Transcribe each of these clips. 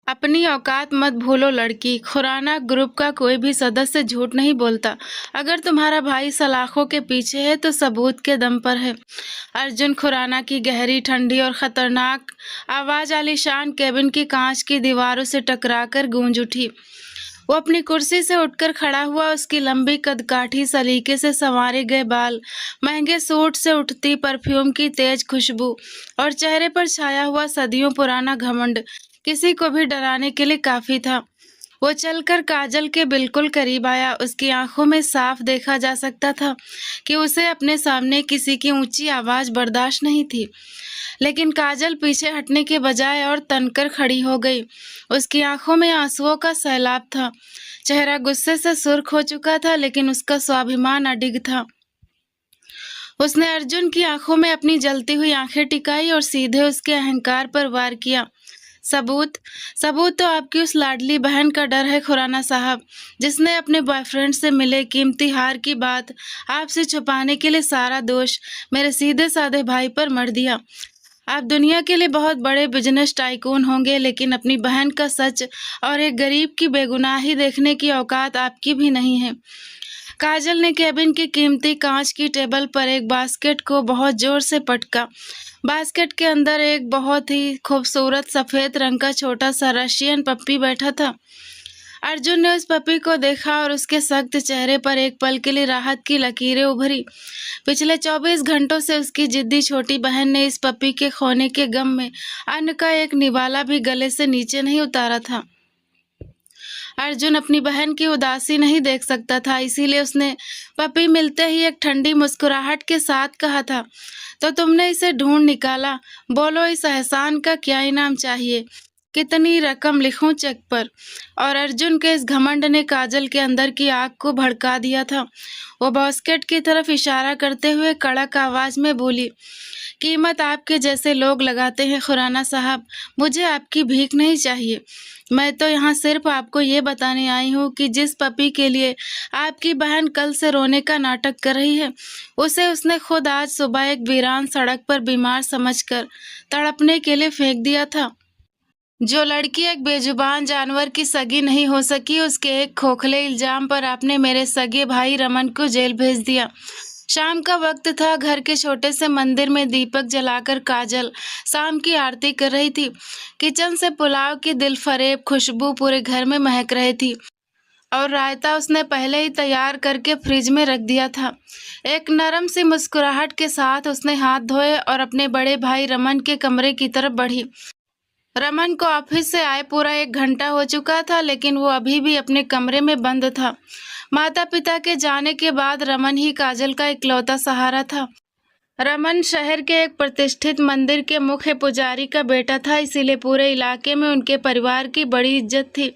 अपनी औकात मत भूलो लड़की। खुराना ग्रुप का कोई भी सदस्य झूठ नहीं बोलता। अगर तुम्हारा भाई सलाखों के पीछे है तो सबूत के दम पर है। अर्जुन खुराना की गहरी, ठंडी और खतरनाक आवाज आलीशान केबिन की कांच की दीवारों से टकराकर गूंज उठी। वो अपनी कुर्सी से उठकर खड़ा हुआ। उसकी लंबी कदकाठी, सलीके से संवारे गए बाल, महंगे सूट से उठती परफ्यूम की तेज खुशबू और चेहरे पर छाया हुआ सदियों पुराना घमंड किसी को भी डराने के लिए काफी था। वो चलकर काजल के बिल्कुल करीब आया। उसकी आंखों में साफ देखा जा सकता था कि उसे अपने सामने किसी की ऊंची आवाज बर्दाश्त नहीं थी। लेकिन काजल पीछे हटने के बजाय और तनकर खड़ी हो गई। उसकी आंखों में आंसुओं का सैलाब था। चेहरा गुस्से से सुर्ख हो चुका था, लेकिन उसका स्वाभिमान अडिग था। उसने अर्जुन की आंखों में अपनी जलती हुई आंखें टिकाई और सीधे उसके अहंकार पर वार किया। सबूत सबूत तो आपकी उस लाडली बहन का डर है खुराना साहब, जिसने अपने बॉयफ्रेंड से मिले कीमती हार की बात आपसे छुपाने के लिए सारा दोष मेरे सीधे साधे भाई पर मढ़ दिया। आप दुनिया के लिए बहुत बड़े बिजनेस टाइकून होंगे, लेकिन अपनी बहन का सच और एक गरीब की बेगुनाही देखने की औकात आपकी भी नहीं है। काजल ने केबिन की कीमती कांच की टेबल पर एक बास्केट को बहुत जोर से पटका। बास्केट के अंदर एक बहुत ही खूबसूरत सफेद रंग का छोटा सा रशियन पप्पी बैठा था। अर्जुन ने उस पपी को देखा और उसके सख्त चेहरे पर एक पल के लिए राहत की लकीरें उभरी। पिछले 24 घंटों से उसकी जिद्दी छोटी बहन ने इस पपी के खोने के गम में अन्न का एक निवाला भी गले से नीचे नहीं उतारा था। अर्जुन अपनी बहन की उदासी नहीं देख सकता था, इसीलिए उसने पपी मिलते ही एक ठंडी मुस्कुराहट के साथ कहा था, तो तुमने इसे ढूंढ निकाला। बोलो, इस एहसान का क्या इनाम चाहिए? कितनी रकम लिखूं चेक पर? और अर्जुन के इस घमंड ने काजल के अंदर की आग को भड़का दिया था। वो बास्केट की तरफ इशारा करते हुए कड़क आवाज में बोली, कीमत आपके जैसे लोग लगाते हैं खुराना साहब। मुझे आपकी भीख नहीं चाहिए। मैं तो यहाँ सिर्फ आपको ये बताने आई हूँ कि जिस पपी के लिए आपकी बहन कल से रोने का नाटक कर रही है, उसे उसने खुद आज सुबह एक वीरान सड़क पर बीमार समझकर तड़पने के लिए फेंक दिया था। जो लड़की एक बेजुबान जानवर की सगी नहीं हो सकी, उसके एक खोखले इल्जाम पर आपने मेरे सगे भाई रमन को जेल भेज दिया। शाम का वक्त था। घर के छोटे से मंदिर में दीपक जलाकर काजल शाम की आरती कर रही थी। किचन से पुलाव की दिलफरेब खुशबू पूरे घर में महक रही थी और रायता उसने पहले ही तैयार करके फ्रिज में रख दिया था। एक नरम सी मुस्कुराहट के साथ उसने हाथ धोए और अपने बड़े भाई रमन के कमरे की तरफ बढ़ी। रमन को ऑफिस से आए पूरा 1 घंटा हो चुका था, लेकिन वो अभी भी अपने कमरे में बंद था। माता पिता के जाने के बाद रमन ही काजल का इकलौता सहारा था। रमन शहर के एक प्रतिष्ठित मंदिर के मुख्य पुजारी का बेटा था, इसीलिए पूरे इलाके में उनके परिवार की बड़ी इज्जत थी।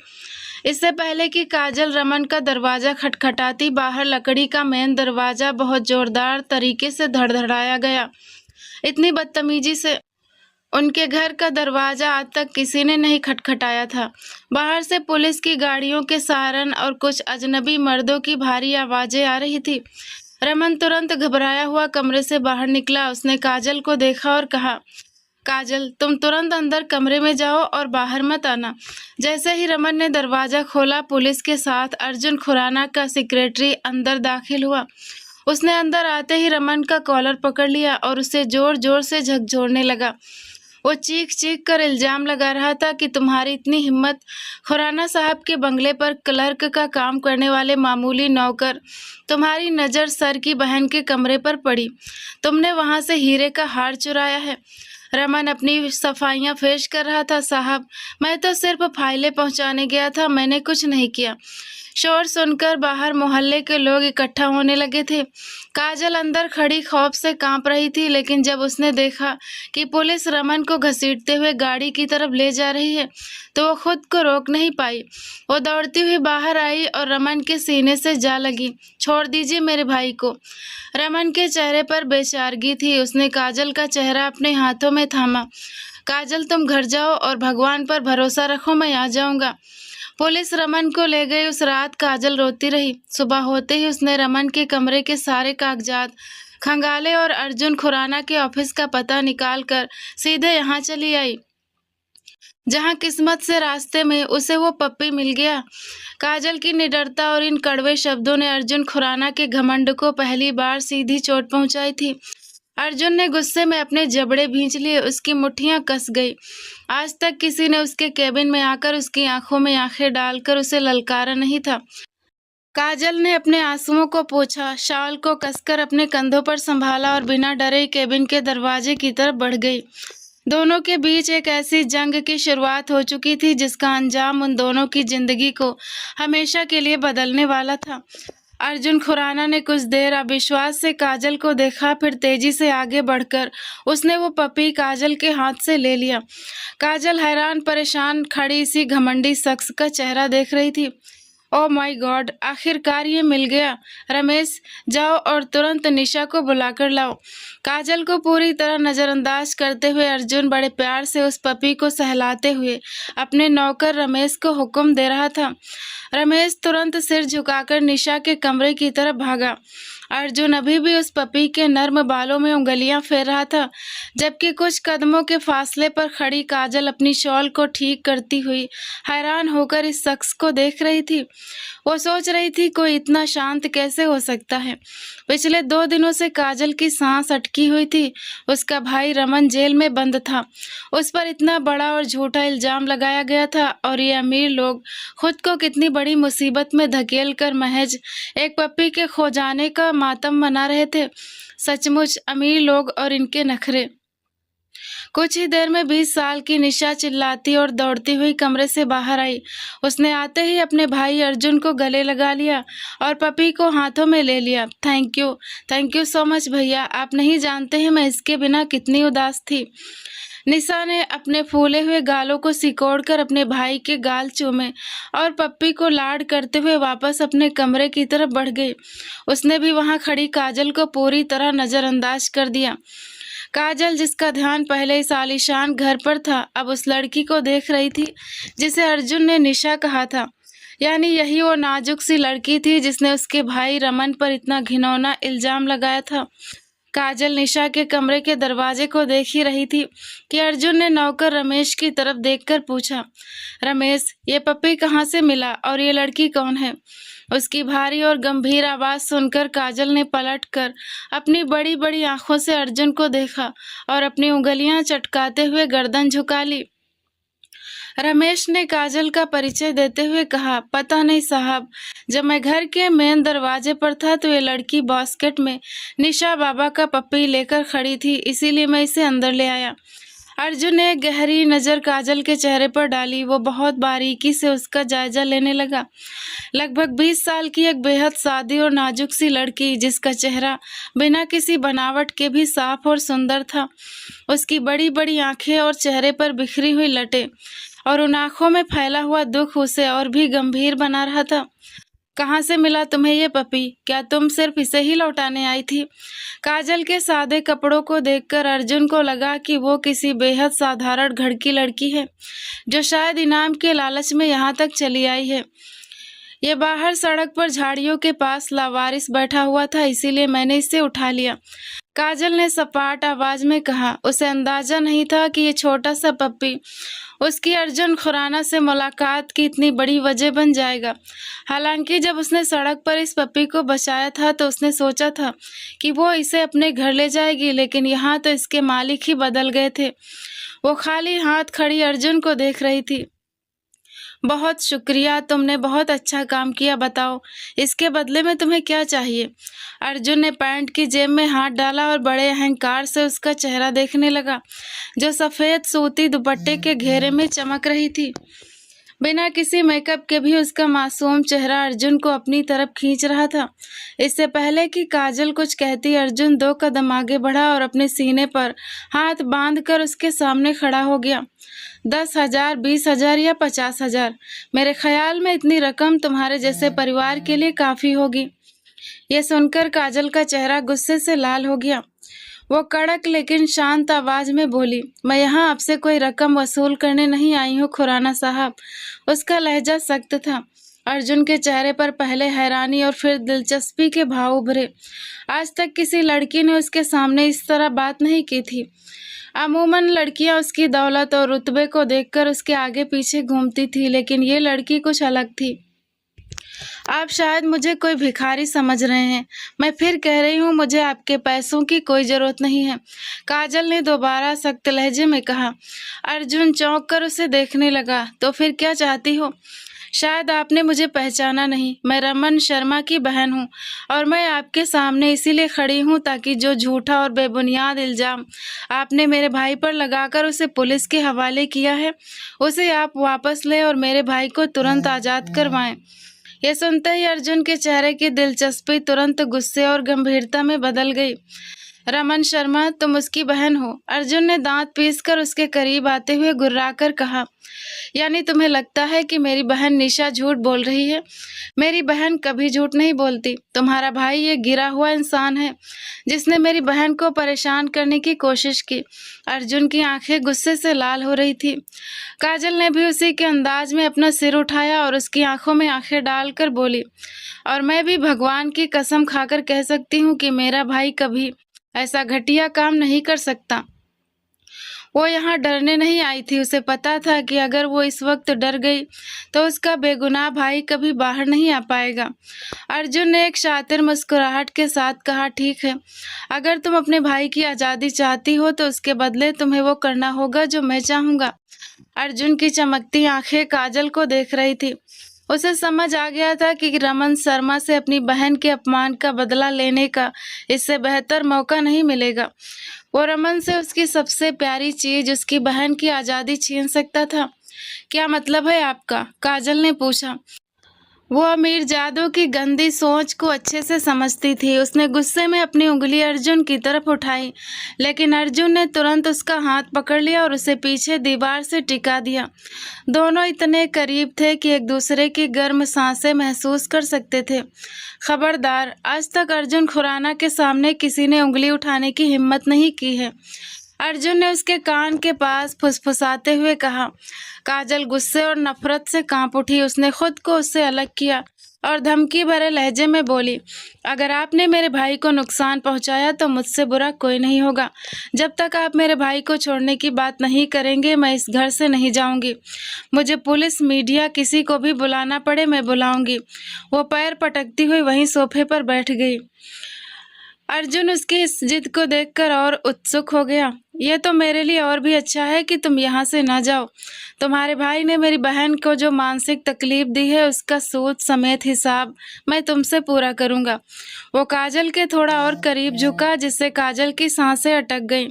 इससे पहले कि काजल रमन का दरवाजा खटखटाती, बाहर लकड़ी का मेन दरवाजा बहुत जोरदार तरीके से धड़धड़ाया गया। इतनी बदतमीजी से उनके घर का दरवाजा आज तक किसी ने नहीं खटखटाया था। बाहर से पुलिस की गाड़ियों के सायरन और कुछ अजनबी मर्दों की भारी आवाजें आ रही थी। रमन तुरंत घबराया हुआ कमरे से बाहर निकला। उसने काजल को देखा और कहा, काजल, तुम तुरंत अंदर कमरे में जाओ और बाहर मत आना। जैसे ही रमन ने दरवाजा खोला, पुलिस के साथ अर्जुन खुराना का सेक्रेटरी अंदर दाखिल हुआ। उसने अंदर आते ही रमन का कॉलर पकड़ लिया और उसे जोर जोर से झकझोरने लगा। वो चीख चीख कर इल्जाम लगा रहा था कि तुम्हारी इतनी हिम्मत, खुराना साहब के बंगले पर क्लर्क का काम करने वाले मामूली नौकर, तुम्हारी नज़र सर की बहन के कमरे पर पड़ी। तुमने वहां से हीरे का हार चुराया है। रमन अपनी सफाइयां पेश कर रहा था। साहब, मैं तो सिर्फ फाइलें पहुंचाने गया था, मैंने कुछ नहीं किया। शोर सुनकर बाहर मोहल्ले के लोग इकट्ठा होने लगे थे। काजल अंदर खड़ी खौफ से कांप रही थी, लेकिन जब उसने देखा कि पुलिस रमन को घसीटते हुए गाड़ी की तरफ ले जा रही है, तो वो खुद को रोक नहीं पाई। वो दौड़ती हुई बाहर आई और रमन के सीने से जा लगी। छोड़ दीजिए मेरे भाई को। रमन के चेहरे पर बेचारगी थी। उसने काजल का चेहरा अपने हाथों में थामा। काजल, तुम घर जाओ और भगवान पर भरोसा रखो, मैं आ जाऊंगा। पुलिस रमन को ले गई। उस रात काजल रोती रही। सुबह होते ही उसने रमन के कमरे के सारे कागजात खंगाले और अर्जुन खुराना के ऑफिस का पता निकालकर सीधे यहाँ चली आई। जहाँ किस्मत से रास्ते में उसे वो पप्पी मिल गया। काजल की निडरता और इन कड़वे शब्दों ने अर्जुन खुराना के घमंड को पहली बार सीधी चोट पहुंचाई थी। अर्जुन ने गुस्से में अपने जबड़े भींच लिए, उसकी मुट्ठियां कस गई। आज तक किसी ने उसके केबिन में आकर उसकी आंखों में आंखें डालकर उसे ललकारा नहीं था। काजल ने अपने आंसुओं को पोंछा, शाल को कसकर अपने कंधों पर संभाला और बिना डरे केबिन के दरवाजे की तरफ बढ़ गई। दोनों के बीच एक ऐसी जंग की शुरुआत हो चुकी थी जिसका अंजाम उन दोनों की जिंदगी को हमेशा के लिए बदलने वाला था। अर्जुन खुराना ने कुछ देर अविश्वास से काजल को देखा, फिर तेजी से आगे बढ़कर उसने वो पपी काजल के हाथ से ले लिया। काजल हैरान परेशान खड़ी इसी घमंडी शख्स का चेहरा देख रही थी। ओह माय गॉड, आखिरकार ये मिल गया। रमेश, जाओ और तुरंत निशा को बुलाकर लाओ। काजल को पूरी तरह नज़रअंदाज करते हुए अर्जुन बड़े प्यार से उस पपी को सहलाते हुए अपने नौकर रमेश को हुक्म दे रहा था। रमेश तुरंत सिर झुकाकर निशा के कमरे की तरफ भागा। अर्जुन अभी भी उस पपी के नर्म बालों में उंगलियां फेर रहा था, जबकि कुछ कदमों के फासले पर खड़ी काजल अपनी शॉल को ठीक करती हुई हैरान होकर इस शख्स को देख रही थी। वो सोच रही थी कोई इतना शांत कैसे हो सकता है। पिछले 2 दिनों से काजल की सांस अटकी हुई थी। उसका भाई रमन जेल में बंद था, उस पर इतना बड़ा और झूठा इल्जाम लगाया गया था और ये अमीर लोग खुद को कितनी बड़ी मुसीबत में धकेल कर महज एक पप्पी के खो जाने का मातम मना रहे थे। सचमुच अमीर लोग और इनके नखरे। कुछ ही देर में 20 साल की निशा चिल्लाती और दौड़ती हुई कमरे से बाहर आई। उसने आते ही अपने भाई अर्जुन को गले लगा लिया और पपी को हाथों में ले लिया। थैंक यू सो मच भैया, आप नहीं जानते हैं मैं इसके बिना कितनी उदास थी। निशा ने अपने फूले हुए गालों को सिकोड़कर अपने भाई के गाल चूमे और पप्पी को लाड करते हुए वापस अपने कमरे की तरफ बढ़ गई। उसने भी वहां खड़ी काजल को पूरी तरह नज़रअंदाज कर दिया। काजल, जिसका ध्यान पहले इस आलीशान घर पर था, अब उस लड़की को देख रही थी जिसे अर्जुन ने निशा कहा था। यानी यही वो नाजुक सी लड़की थी जिसने उसके भाई रमन पर इतना घिनौना इल्जाम लगाया था। काजल निशा के कमरे के दरवाजे को देख ही रही थी कि अर्जुन ने नौकर रमेश की तरफ देखकर पूछा, रमेश, ये पप्पी कहाँ से मिला और ये लड़की कौन है? उसकी भारी और गंभीर आवाज़ सुनकर काजल ने पलटकर अपनी बड़ी बड़ी आंखों से अर्जुन को देखा और अपनी उंगलियां चटकाते हुए गर्दन झुका ली। रमेश ने काजल का परिचय देते हुए कहा, पता नहीं साहब, जब मैं घर के मेन दरवाजे पर था तो ये लड़की बास्केट में निशा बाबा का पप्पी लेकर खड़ी थी, इसीलिए मैं इसे अंदर ले आया। अर्जुन ने एक गहरी नज़र काजल के चेहरे पर डाली। वो बहुत बारीकी से उसका जायजा लेने लगा। लगभग 20 साल की एक बेहद सादी और नाजुक सी लड़की, जिसका चेहरा बिना किसी बनावट के भी साफ और सुंदर था। उसकी बड़ी बड़ी आंखें और चेहरे पर बिखरी हुई लटें और उन आंखों में फैला हुआ दुख उसे और भी गंभीर बना रहा था। कहाँ से मिला तुम्हें ये पपी? क्या तुम सिर्फ इसे ही लौटाने आई थी? काजल के सादे कपड़ों को देखकर अर्जुन को लगा कि वो किसी बेहद साधारण घर की लड़की है जो शायद इनाम के लालच में यहाँ तक चली आई है। ये बाहर सड़क पर झाड़ियों के पास लावारिस बैठा हुआ था, इसीलिए मैंने इसे उठा लिया, काजल ने सपाट आवाज में कहा। उसे अंदाजा नहीं था कि ये छोटा सा पप्पी उसकी अर्जुन खुराना से मुलाकात की इतनी बड़ी वजह बन जाएगा। हालांकि जब उसने सड़क पर इस पप्पी को बचाया था तो उसने सोचा था कि वो इसे अपने घर ले जाएगी, लेकिन यहाँ तो इसके मालिक ही बदल गए थे। वो खाली हाथ खड़ी अर्जुन को देख रही थी। बहुत शुक्रिया, तुमने बहुत अच्छा काम किया। बताओ, इसके बदले में तुम्हें क्या चाहिए? अर्जुन ने पैंट की जेब में हाथ डाला और बड़े अहंकार से उसका चेहरा देखने लगा, जो सफ़ेद सूती दुपट्टे के घेरे में चमक रही थी। बिना किसी मेकअप के भी उसका मासूम चेहरा अर्जुन को अपनी तरफ खींच रहा था। इससे पहले कि काजल कुछ कहती, अर्जुन 2 कदम आगे बढ़ा और अपने सीने पर हाथ बांधकर उसके सामने खड़ा हो गया। 10,000, 20,000 या 50,000, मेरे ख्याल में इतनी रकम तुम्हारे जैसे परिवार के लिए काफ़ी होगी। यह सुनकर काजल का चेहरा गुस्से से लाल हो गया। वो कड़क लेकिन शांत आवाज में बोली, मैं यहाँ आपसे कोई रकम वसूल करने नहीं आई हूँ खुराना साहब। उसका लहजा सख्त था। अर्जुन के चेहरे पर पहले हैरानी और फिर दिलचस्पी के भाव उभरे। आज तक किसी लड़की ने उसके सामने इस तरह बात नहीं की थी। अमूमन लड़कियां उसकी दौलत और रुतबे को देखकर उसके आगे पीछे घूमती थी, लेकिन ये लड़की कुछ अलग थी। आप शायद मुझे कोई भिखारी समझ रहे हैं। मैं फिर कह रही हूँ, मुझे आपके पैसों की कोई ज़रूरत नहीं है, काजल ने दोबारा सख्त लहजे में कहा। अर्जुन चौंक कर उसे देखने लगा। तो फिर क्या चाहती हो? शायद आपने मुझे पहचाना नहीं। मैं रमन शर्मा की बहन हूँ और मैं आपके सामने इसीलिए खड़ी हूँ ताकि जो झूठा और बेबुनियाद इल्ज़ाम आपने मेरे भाई पर लगाकर उसे पुलिस के हवाले किया है, उसे आप वापस लें और मेरे भाई को तुरंत आज़ाद करवाएं। यह सुनते ही अर्जुन के चेहरे की दिलचस्पी तुरंत गुस्से और गंभीरता में बदल गई। रमन शर्मा, तुम उसकी बहन हो? अर्जुन ने दांत पीसकर उसके करीब आते हुए गुर्राकर कहा। यानी तुम्हें लगता है कि मेरी बहन निशा झूठ बोल रही है? मेरी बहन कभी झूठ नहीं बोलती। तुम्हारा भाई ये गिरा हुआ इंसान है जिसने मेरी बहन को परेशान करने की कोशिश की। अर्जुन की आंखें गुस्से से लाल हो रही थी। काजल ने भी उसी के अंदाज में अपना सिर उठाया और उसकी आंखों में आंखें डालकर बोली, और मैं भी भगवान की कसम खाकर कह सकती हूँ कि मेरा भाई कभी ऐसा घटिया काम नहीं कर सकता। वो यहाँ डरने नहीं आई थी। उसे पता था कि अगर वो इस वक्त डर गई तो उसका बेगुनाह भाई कभी बाहर नहीं आ पाएगा। अर्जुन ने एक शातिर मुस्कुराहट के साथ कहा, ठीक है, अगर तुम अपने भाई की आज़ादी चाहती हो तो उसके बदले तुम्हें वो करना होगा जो मैं चाहूँगा। अर्जुन की चमकती आंखें काजल को देख रही थी। उसे समझ आ गया था कि रमन शर्मा से अपनी बहन के अपमान का बदला लेने का इससे बेहतर मौका नहीं मिलेगा। वो रमन से उसकी सबसे प्यारी चीज, उसकी बहन की आज़ादी छीन सकता था। क्या मतलब है आपका? काजल ने पूछा। वो अमीर जादू की गंदी सोच को अच्छे से समझती थी। उसने गुस्से में अपनी उंगली अर्जुन की तरफ उठाई, लेकिन अर्जुन ने तुरंत उसका हाथ पकड़ लिया और उसे पीछे दीवार से टिका दिया। दोनों इतने करीब थे कि एक दूसरे की गर्म सांसें महसूस कर सकते थे। खबरदार, आज तक अर्जुन खुराना के सामने किसी ने उंगली उठाने की हिम्मत नहीं की है, अर्जुन ने उसके कान के पास फुसफुसाते हुए कहा। काजल गुस्से और नफरत से कांप उठी। उसने खुद को उससे अलग किया और धमकी भरे लहजे में बोली, अगर आपने मेरे भाई को नुकसान पहुंचाया तो मुझसे बुरा कोई नहीं होगा। जब तक आप मेरे भाई को छोड़ने की बात नहीं करेंगे मैं इस घर से नहीं जाऊंगी। मुझे पुलिस, मीडिया, किसी को भी बुलाना पड़े मैं बुलाऊंगी। वो पैर पटकती हुई वहीं सोफे पर बैठ गई। अर्जुन उसकी इस जिद को देखकर और उत्सुक हो गया। यह तो मेरे लिए और भी अच्छा है कि तुम यहाँ से ना जाओ। तुम्हारे भाई ने मेरी बहन को जो मानसिक तकलीफ दी है उसका सूद समेत हिसाब मैं तुमसे पूरा करूँगा। वो काजल के थोड़ा और करीब झुका, जिससे काजल की सांसें अटक गईं।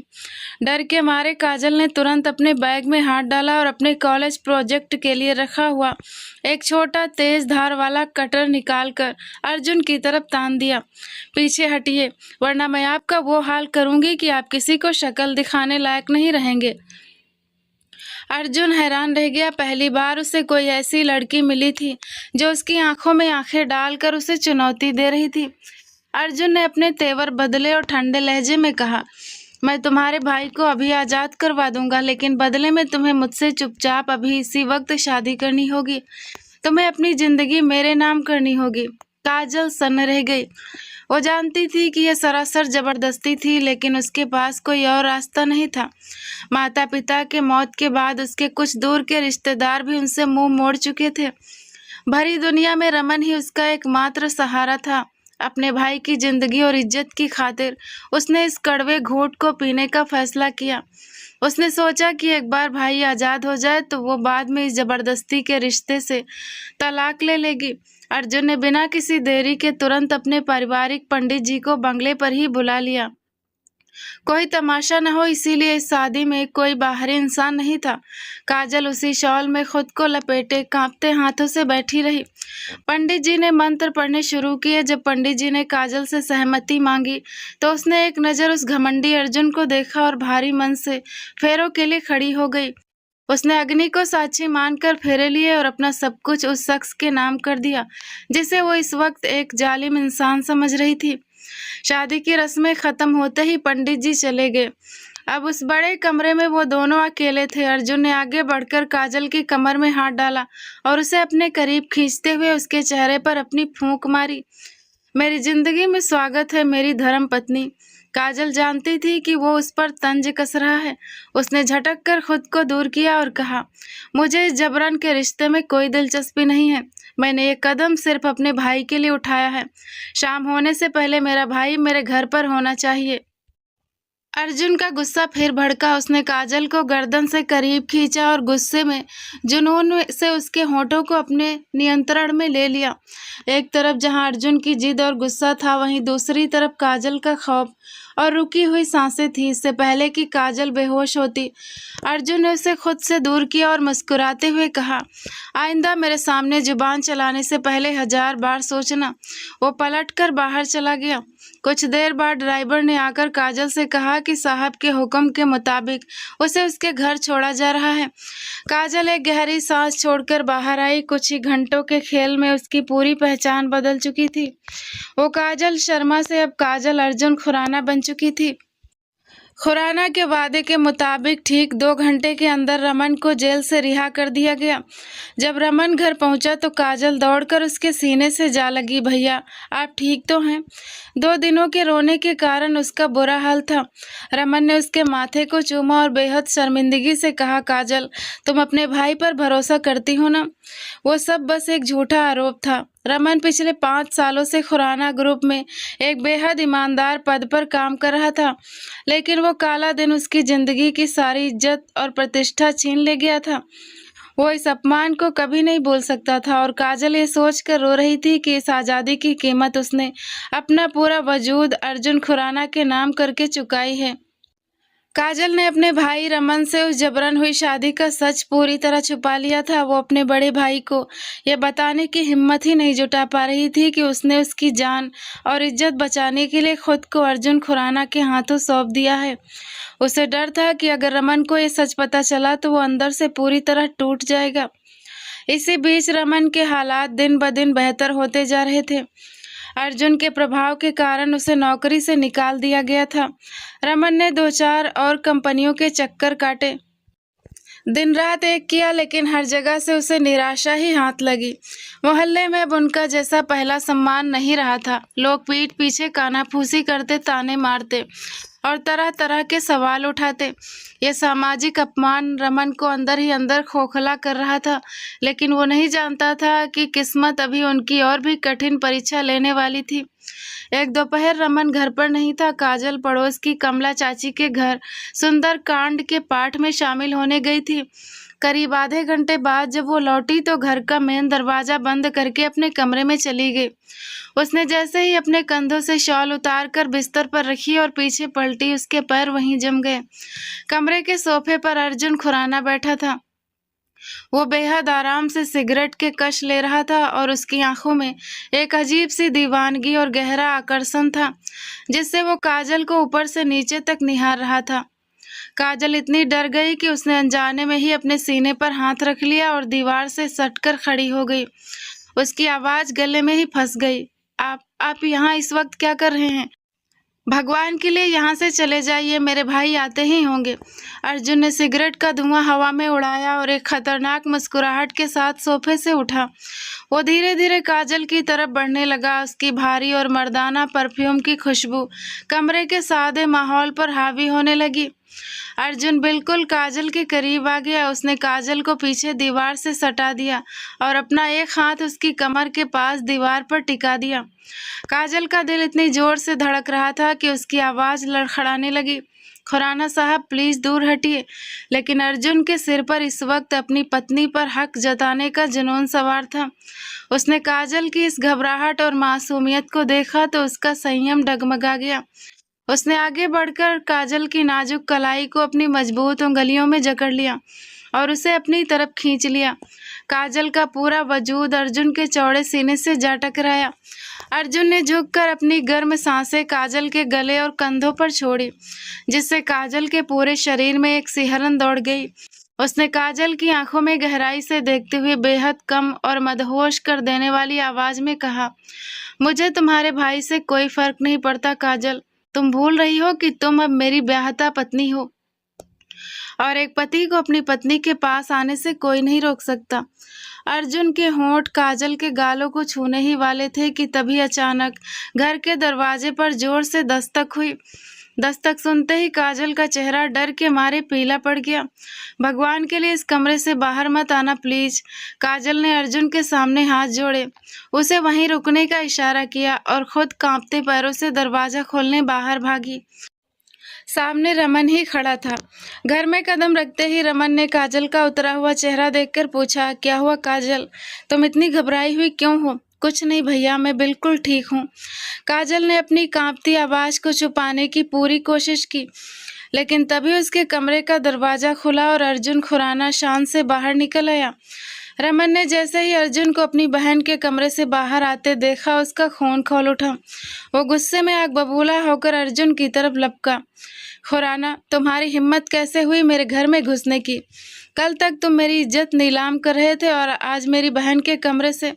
डर के मारे काजल ने तुरंत अपने बैग में हाथ डाला और अपने कॉलेज प्रोजेक्ट के लिए रखा हुआ एक छोटा तेज धार वाला कटर निकालकर अर्जुन की तरफ तान दिया। पीछे हटिए, वरना मैं आपका वो हाल करूंगी कि आप किसी को शक्ल दिखाने लायक नहीं रहेंगे। अर्जुन हैरान रह गया। पहली बार उसे कोई ऐसी लड़की मिली थी जो उसकी आंखों में आंखें डालकर उसे चुनौती दे रही थी। अर्जुन ने अपने तेवर बदले और ठंडे लहजे में कहा, मैं तुम्हारे भाई को अभी आज़ाद करवा दूंगा, लेकिन बदले में तुम्हें मुझसे चुपचाप अभी इसी वक्त शादी करनी होगी। तुम्हें अपनी ज़िंदगी मेरे नाम करनी होगी। काजल सन्न रह गई। वो जानती थी कि यह सरासर ज़बरदस्ती थी, लेकिन उसके पास कोई और रास्ता नहीं था। माता पिता के मौत के बाद उसके कुछ दूर के रिश्तेदार भी उनसे मुंह मोड़ चुके थे। भरी दुनिया में रमन ही उसका एकमात्र सहारा था। अपने भाई की जिंदगी और इज्जत की खातिर उसने इस कड़वे घूंट को पीने का फैसला किया। उसने सोचा कि एक बार भाई आज़ाद हो जाए तो वो बाद में इस ज़बरदस्ती के रिश्ते से तलाक ले लेगी। अर्जुन ने बिना किसी देरी के तुरंत अपने पारिवारिक पंडित जी को बंगले पर ही बुला लिया। कोई तमाशा न हो इसीलिए इस शादी में कोई बाहरी इंसान नहीं था। काजल उसी शॉल में खुद को लपेटे कांपते हाथों से बैठी रही। पंडित जी ने मंत्र पढ़ने शुरू किए। जब पंडित जी ने काजल से सहमति मांगी तो उसने एक नज़र उस घमंडी अर्जुन को देखा और भारी मन से फेरों के लिए खड़ी हो गई। उसने अग्नि को साक्षी मानकर फेरे लिए और अपना सब कुछ उस शख्स के नाम कर दिया जिसे वो इस वक्त एक जालिम इंसान समझ रही थी। शादी की रस्में खत्म होते ही पंडित जी चले गए। अब उस बड़े कमरे में वो दोनों अकेले थे। अर्जुन ने आगे बढ़कर काजल की कमर में हाथ डाला और उसे अपने करीब खींचते हुए उसके चेहरे पर अपनी फूंक मारी। मेरी जिंदगी में स्वागत है मेरी धर्म पत्नी। काजल जानती थी कि वो उस पर तंज कस रहा है। उसने झटक कर खुद को दूर किया और कहा, मुझे इस जबरन के रिश्ते में कोई दिलचस्पी नहीं है। मैंने ये कदम सिर्फ अपने भाई के लिए उठाया है। शाम होने से पहले मेरा भाई मेरे घर पर होना चाहिए। अर्जुन का गुस्सा फिर भड़का। उसने काजल को गर्दन से करीब खींचा और गुस्से में जुनून से उसके होठों को अपने नियंत्रण में ले लिया। एक तरफ जहां अर्जुन की जिद और गुस्सा था, वहीं दूसरी तरफ काजल का खौफ और रुकी हुई सांसें थी। इससे पहले कि काजल बेहोश होती, अर्जुन ने उसे खुद से दूर किया और मुस्कुराते हुए कहा, आइंदा मेरे सामने जुबान चलाने से पहले 1000 बार सोचना। वो पलटकर बाहर चला गया। कुछ देर बाद ड्राइवर ने आकर काजल से कहा कि साहब के हुक्म के मुताबिक उसे उसके घर छोड़ा जा रहा है। काजल एक गहरी सांस छोड़कर बाहर आई। कुछ ही घंटों के खेल में उसकी पूरी पहचान बदल चुकी थी। वो काजल शर्मा से अब काजल अर्जुन खुराना बन चुकी थी। खुराना के वादे के मुताबिक ठीक 2 घंटे के अंदर रमन को जेल से रिहा कर दिया गया। जब रमन घर पहुंचा तो काजल दौड़कर उसके सीने से जा लगी, भैया आप ठीक तो हैं? 2 दिनों के रोने के कारण उसका बुरा हाल था। रमन ने उसके माथे को चूमा और बेहद शर्मिंदगी से कहा, काजल तुम अपने भाई पर भरोसा करती हो ना? वो सब बस एक झूठा आरोप था। रमन पिछले 5 सालों से खुराना ग्रुप में एक बेहद ईमानदार पद पर काम कर रहा था, लेकिन वो काला दिन उसकी जिंदगी की सारी इज्जत और प्रतिष्ठा छीन ले गया था। वो इस अपमान को कभी नहीं भूल सकता था और काजल ये सोचकर रो रही थी कि इस आज़ादी की कीमत उसने अपना पूरा वजूद अर्जुन खुराना के नाम करके चुकाई है। काजल ने अपने भाई रमन से उस जबरन हुई शादी का सच पूरी तरह छुपा लिया था। वो अपने बड़े भाई को यह बताने की हिम्मत ही नहीं जुटा पा रही थी कि उसने उसकी जान और इज्जत बचाने के लिए खुद को अर्जुन खुराना के हाथों सौंप दिया है। उसे डर था कि अगर रमन को यह सच पता चला तो वो अंदर से पूरी तरह टूट जाएगा। इसी बीच रमन के हालात दिन ब दिन बेहतर होते जा रहे थे। अर्जुन के प्रभाव के कारण उसे नौकरी से निकाल दिया गया था। रमन ने 2-4 और कंपनियों के चक्कर काटे, दिन रात एक किया, लेकिन हर जगह से उसे निराशा ही हाथ लगी। मोहल्ले में अब उनका जैसा पहला सम्मान नहीं रहा था। लोग पीठ पीछे कानाफूसी करते, ताने मारते और तरह तरह के सवाल उठाते। यह सामाजिक अपमान रमन को अंदर ही अंदर खोखला कर रहा था, लेकिन वो नहीं जानता था कि किस्मत अभी उनकी और भी कठिन परीक्षा लेने वाली थी। एक दोपहर रमन घर पर नहीं था। काजल पड़ोस की कमला चाची के घर सुंदर कांड के पाठ में शामिल होने गई थी। करीब आधे घंटे बाद जब वो लौटी तो घर का मेन दरवाज़ा बंद करके अपने कमरे में चली गई। उसने जैसे ही अपने कंधों से शॉल उतार कर बिस्तर पर रखी और पीछे पलटी, उसके पैर वहीं जम गए। कमरे के सोफे पर अर्जुन खुराना बैठा था। वो बेहद आराम से सिगरेट के कश ले रहा था और उसकी आंखों में एक अजीब सी दीवानगी और गहरा आकर्षण था, जिससे वो काजल को ऊपर से नीचे तक निहार रहा था। काजल इतनी डर गई कि उसने अनजाने में ही अपने सीने पर हाथ रख लिया और दीवार से सटकर खड़ी हो गई। उसकी आवाज़ गले में ही फंस गई। आप यहाँ इस वक्त क्या कर रहे हैं? भगवान के लिए यहाँ से चले जाइए, मेरे भाई आते ही होंगे। अर्जुन ने सिगरेट का धुआं हवा में उड़ाया और एक खतरनाक मुस्कुराहट के साथ सोफे से उठा। वो धीरे धीरे काजल की तरफ बढ़ने लगा। उसकी भारी और मर्दाना परफ्यूम की खुशबू कमरे के सादे माहौल पर हावी होने लगी। अर्जुन बिल्कुल काजल के करीब आ गया। उसने काजल को पीछे दीवार से सटा दिया और अपना एक हाथ उसकी कमर के पास दीवार पर टिका दिया। काजल का दिल इतनी जोर से धड़क रहा था कि उसकी आवाज़ लड़खड़ाने लगी, खुराना साहब प्लीज़ दूर हटिए। लेकिन अर्जुन के सिर पर इस वक्त अपनी पत्नी पर हक जताने का जुनून सवार था। उसने काजल की इस घबराहट और मासूमियत को देखा तो उसका संयम डगमगा गया। उसने आगे बढ़कर काजल की नाजुक कलाई को अपनी मजबूत उंगलियों में जकड़ लिया और उसे अपनी तरफ खींच लिया। काजल का पूरा वजूद अर्जुन के चौड़े सीने से जा टकराया। अर्जुन ने झुककर अपनी गर्म सांसें काजल के गले और कंधों पर छोड़ी, जिससे काजल के पूरे शरीर में एक सिहरन दौड़ गई। उसने काजल की आंखों में गहराई से देखते हुए बेहद कम और मदहोश कर देने वाली आवाज़ में कहा, मुझे तुम्हारे भाई से कोई फर्क नहीं पड़ता काजल। तुम भूल रही हो कि तुम अब मेरी ब्याहता पत्नी हो और एक पति को अपनी पत्नी के पास आने से कोई नहीं रोक सकता। अर्जुन के होंठ काजल के गालों को छूने ही वाले थे कि तभी अचानक घर के दरवाजे पर जोर से दस्तक हुई। दस्तक सुनते ही काजल का चेहरा डर के मारे पीला पड़ गया। भगवान के लिए इस कमरे से बाहर मत आना प्लीज। काजल ने अर्जुन के सामने हाथ जोड़े, उसे वहीं रुकने का इशारा किया और खुद कांपते पैरों से दरवाजा खोलने बाहर भागी। सामने रमन ही खड़ा था। घर में कदम रखते ही रमन ने काजल का उतरा हुआ चेहरा देखकर पूछा, क्या हुआ काजल, तुम इतनी घबराई हुई क्यों हो? कुछ नहीं भैया, मैं बिल्कुल ठीक हूँ। काजल ने अपनी कांपती आवाज़ को छुपाने की पूरी कोशिश की, लेकिन तभी उसके कमरे का दरवाज़ा खुला और अर्जुन खुराना शान से बाहर निकल आया। रमन ने जैसे ही अर्जुन को अपनी बहन के कमरे से बाहर आते देखा, उसका खून खौल उठा। वो गुस्से में आग बबूला होकर अर्जुन की तरफ लपका। खुराना, तुम्हारी हिम्मत कैसे हुई मेरे घर में घुसने की? कल तक तुम मेरी इज्जत नीलाम कर रहे थे और आज मेरी बहन के कमरे से।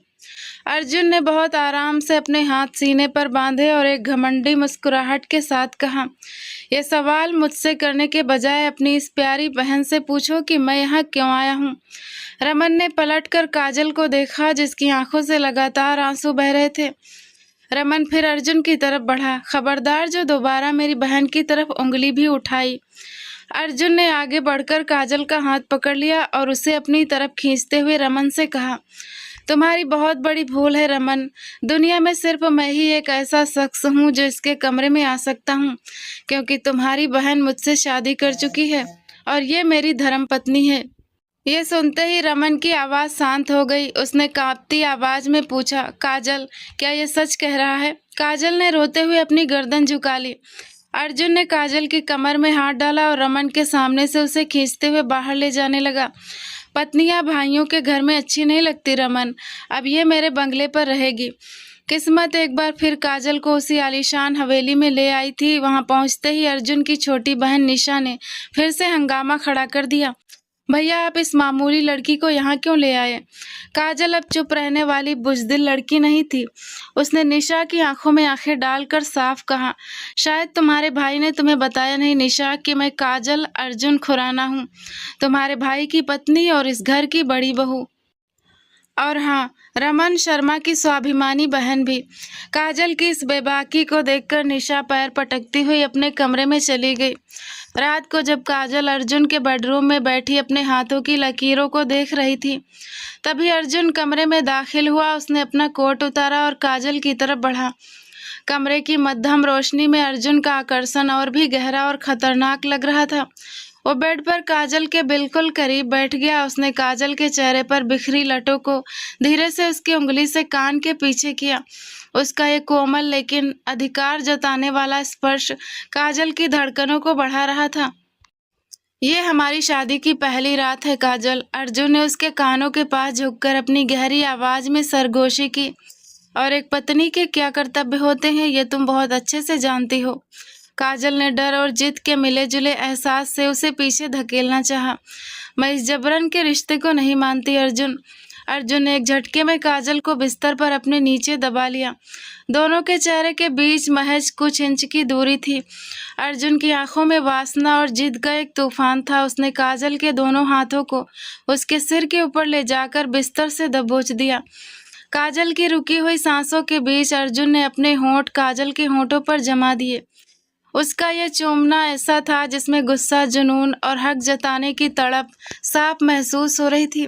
अर्जुन ने बहुत आराम से अपने हाथ सीने पर बांधे और एक घमंडी मुस्कुराहट के साथ कहा, यह सवाल मुझसे करने के बजाय अपनी इस प्यारी बहन से पूछो कि मैं यहाँ क्यों आया हूँ। रमन ने पलटकर काजल को देखा, जिसकी आंखों से लगातार आंसू बह रहे थे। रमन फिर अर्जुन की तरफ बढ़ा, खबरदार जो दोबारा मेरी बहन की तरफ उंगली भी उठाई। अर्जुन ने आगे बढ़कर काजल का हाथ पकड़ लिया और उसे अपनी तरफ खींचते हुए रमन से कहा, तुम्हारी बहुत बड़ी भूल है रमन। दुनिया में सिर्फ मैं ही एक ऐसा शख्स हूँ जो इसके कमरे में आ सकता हूँ, क्योंकि तुम्हारी बहन मुझसे शादी कर चुकी है और ये मेरी धर्मपत्नी है। ये सुनते ही रमन की आवाज़ शांत हो गई। उसने कांपती आवाज़ में पूछा, काजल, क्या ये सच कह रहा है? काजल ने रोते हुए अपनी गर्दन झुका ली। अर्जुन ने काजल की कमर में हाथ डाला और रमन के सामने से उसे खींचते हुए बाहर ले जाने लगा। पत्नियां भाइयों के घर में अच्छी नहीं लगती रमन, अब ये मेरे बंगले पर रहेगी। किस्मत एक बार फिर काजल को उसी आलीशान हवेली में ले आई थी। वहां पहुंचते ही अर्जुन की छोटी बहन निशा ने फिर से हंगामा खड़ा कर दिया। भैया, आप इस मामूली लड़की को यहाँ क्यों ले आए? काजल अब चुप रहने वाली बुज़दिल लड़की नहीं थी। उसने निशा की आंखों में आंखें डालकर साफ कहा, शायद तुम्हारे भाई ने तुम्हें बताया नहीं निशा कि मैं काजल अर्जुन खुराना हूँ, तुम्हारे भाई की पत्नी और इस घर की बड़ी बहू। और हाँ, रमन शर्मा की स्वाभिमानी बहन भी। काजल की इस बेबाकी को देखकर निशा पैर पटकती हुई अपने कमरे में चली गई। रात को जब काजल अर्जुन के बेडरूम में बैठी अपने हाथों की लकीरों को देख रही थी, तभी अर्जुन कमरे में दाखिल हुआ। उसने अपना कोट उतारा और काजल की तरफ बढ़ा। कमरे की मध्यम रोशनी में अर्जुन का आकर्षण और भी गहरा और खतरनाक लग रहा था। वो बेड पर काजल के बिल्कुल करीब बैठ गया। उसने काजल के चेहरे पर बिखरी लटों को धीरे से उसकी उंगली से कान के पीछे किया। उसका ये कोमल लेकिन अधिकार जताने वाला स्पर्श काजल की धड़कनों को बढ़ा रहा था। ये हमारी शादी की पहली रात है काजल। अर्जुन ने उसके कानों के पास झुककर अपनी गहरी आवाज में सरगोशी की। और एक पत्नी के क्या कर्तव्य होते हैं ये तुम बहुत अच्छे से जानती हो। काजल ने डर और जिद के मिले जुले एहसास से उसे पीछे धकेलना चाहा। मैं इस जबरन के रिश्ते को नहीं मानती अर्जुन। अर्जुन ने एक झटके में काजल को बिस्तर पर अपने नीचे दबा लिया। दोनों के चेहरे के बीच महज कुछ इंच की दूरी थी। अर्जुन की आंखों में वासना और जिद का एक तूफान था। उसने काजल के दोनों हाथों को उसके सिर के ऊपर ले जाकर बिस्तर से दबोच दिया। काजल की रुकी हुई सांसों के बीच अर्जुन ने अपने होंठ काजल के होंठों पर जमा दिए। उसका यह चूमना ऐसा था जिसमें गुस्सा, जुनून और हक जताने की तड़प साफ महसूस हो रही थी।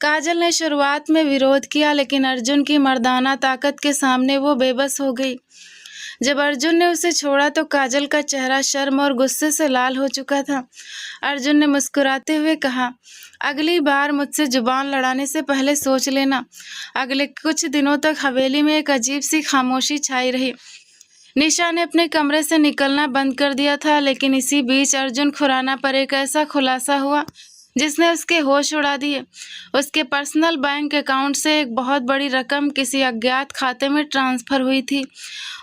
काजल ने शुरुआत में विरोध किया, लेकिन अर्जुन की मर्दाना ताकत के सामने वो बेबस हो गई। जब अर्जुन ने उसे छोड़ा तो काजल का चेहरा शर्म और गुस्से से लाल हो चुका था। अर्जुन ने मुस्कुराते हुए कहा, अगली बार मुझसे जुबान लड़ाने से पहले सोच लेना। अगले कुछ दिनों तक हवेली में एक अजीब सी खामोशी छाई रही। निशा ने अपने कमरे से निकलना बंद कर दिया था, लेकिन इसी बीच अर्जुन खुराना पर एक ऐसा खुलासा हुआ जिसने उसके होश उड़ा दिए। उसके पर्सनल बैंक अकाउंट से एक बहुत बड़ी रकम किसी अज्ञात खाते में ट्रांसफ़र हुई थी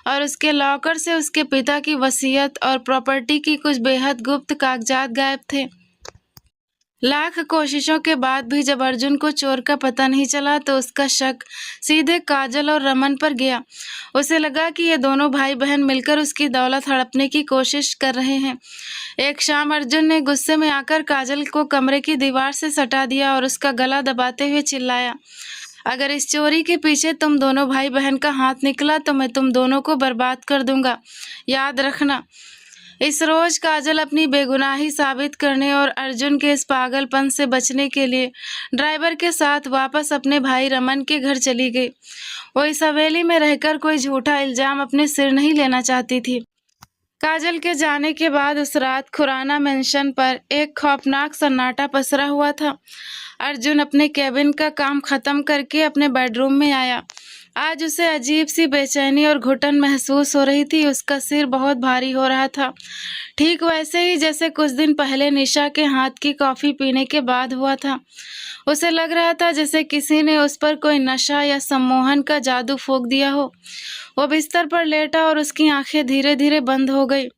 और उसके लॉकर से उसके पिता की वसीयत और प्रॉपर्टी की कुछ बेहद गुप्त कागजात गायब थे। लाख कोशिशों के बाद भी जब अर्जुन को चोर का पता नहीं चला तो उसका शक सीधे काजल और रमन पर गया। उसे लगा कि ये दोनों भाई बहन मिलकर उसकी दौलत हड़पने की कोशिश कर रहे हैं। एक शाम अर्जुन ने गुस्से में आकर काजल को कमरे की दीवार से सटा दिया और उसका गला दबाते हुए चिल्लाया, अगर इस चोरी के पीछे तुम दोनों भाई बहन का हाथ निकला तो मैं तुम दोनों को बर्बाद कर दूंगा, याद रखना। इस रोज काजल अपनी बेगुनाही साबित करने और अर्जुन के इस पागलपन से बचने के लिए ड्राइवर के साथ वापस अपने भाई रमन के घर चली गई। वो इस हवेली में रहकर कोई झूठा इल्जाम अपने सिर नहीं लेना चाहती थी। काजल के जाने के बाद उस रात खुराना मेंशन पर एक खौफनाक सन्नाटा पसरा हुआ था। अर्जुन अपने केबिन का काम खत्म करके अपने बेडरूम में आया। आज उसे अजीब सी बेचैनी और घुटन महसूस हो रही थी। उसका सिर बहुत भारी हो रहा था, ठीक वैसे ही जैसे कुछ दिन पहले निशा के हाथ की कॉफ़ी पीने के बाद हुआ था। उसे लग रहा था जैसे किसी ने उस पर कोई नशा या सम्मोहन का जादू फूंक दिया हो। वो बिस्तर पर लेटा और उसकी आंखें धीरे धीरे बंद हो गई।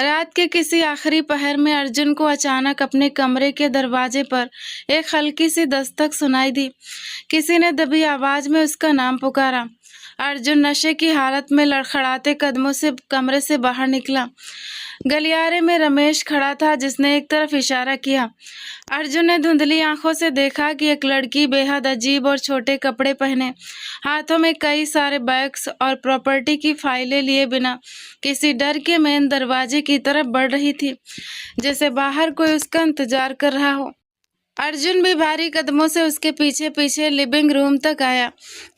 रात के किसी आखिरी पहर में अर्जुन को अचानक अपने कमरे के दरवाजे पर एक हल्की सी दस्तक सुनाई दी। किसी ने दबी आवाज में उसका नाम पुकारा। अर्जुन नशे की हालत में लड़खड़ाते कदमों से कमरे से बाहर निकला। गलियारे में रमेश खड़ा था, जिसने एक तरफ इशारा किया। अर्जुन ने धुंधली आंखों से देखा कि एक लड़की बेहद अजीब और छोटे कपड़े पहने, हाथों में कई सारे बैग्स और प्रॉपर्टी की फाइलें लिए बिना किसी डर के मेन दरवाजे की तरफ बढ़ रही थी, जैसे बाहर कोई उसका इंतजार कर रहा हो। अर्जुन भी भारी कदमों से उसके पीछे पीछे लिविंग रूम तक आया।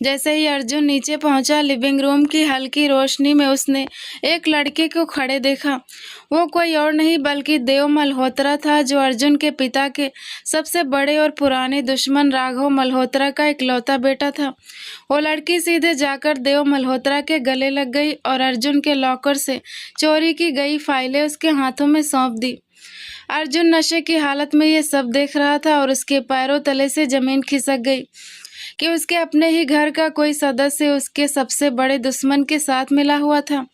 जैसे ही अर्जुन नीचे पहुंचा, लिविंग रूम की हल्की रोशनी में उसने एक लड़के को खड़े देखा। वो कोई और नहीं बल्कि देव मल्होत्रा था, जो अर्जुन के पिता के सबसे बड़े और पुराने दुश्मन राघव मल्होत्रा का इकलौता बेटा था। वो लड़की सीधे जाकर देव मल्होत्रा के गले लग गई और अर्जुन के लॉकर से चोरी की गई फाइलें उसके हाथों में सौंप दी। अर्जुन नशे की हालत में ये सब देख रहा था और उसके पैरों तले से जमीन खिसक गई कि उसके अपने ही घर का कोई सदस्य उसके सबसे बड़े दुश्मन के साथ मिला हुआ था।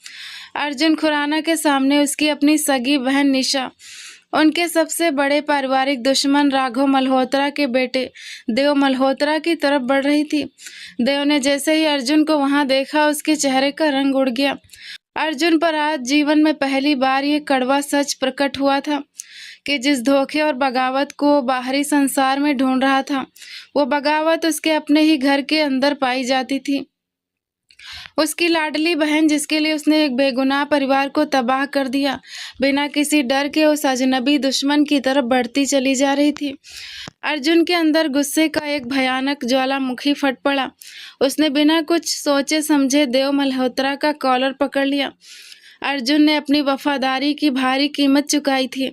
अर्जुन खुराना के सामने उसकी अपनी सगी बहन निशा, उनके सबसे बड़े पारिवारिक दुश्मन राघव मल्होत्रा के बेटे देव मल्होत्रा की तरफ बढ़ रही थी। देव ने जैसे ही अर्जुन को वहां देखा, उसके चेहरे का रंग उड़ गया। अर्जुन पर आज जीवन में पहली बार ये कड़वा सच प्रकट हुआ था कि जिस धोखे और बगावत को बाहरी संसार में ढूंढ रहा था, वो बगावत उसके अपने ही घर के अंदर पाई जाती थी। उसकी लाडली बहन, जिसके लिए उसने एक बेगुनाह परिवार को तबाह कर दिया, बिना किसी डर के उस अजनबी दुश्मन की तरफ बढ़ती चली जा रही थी। अर्जुन के अंदर गुस्से का एक भयानक ज्वालामुखी फट पड़ा। उसने बिना कुछ सोचे समझे देव मल्होत्रा का कॉलर पकड़ लिया। अर्जुन ने अपनी वफादारी की भारी कीमत चुकाई थी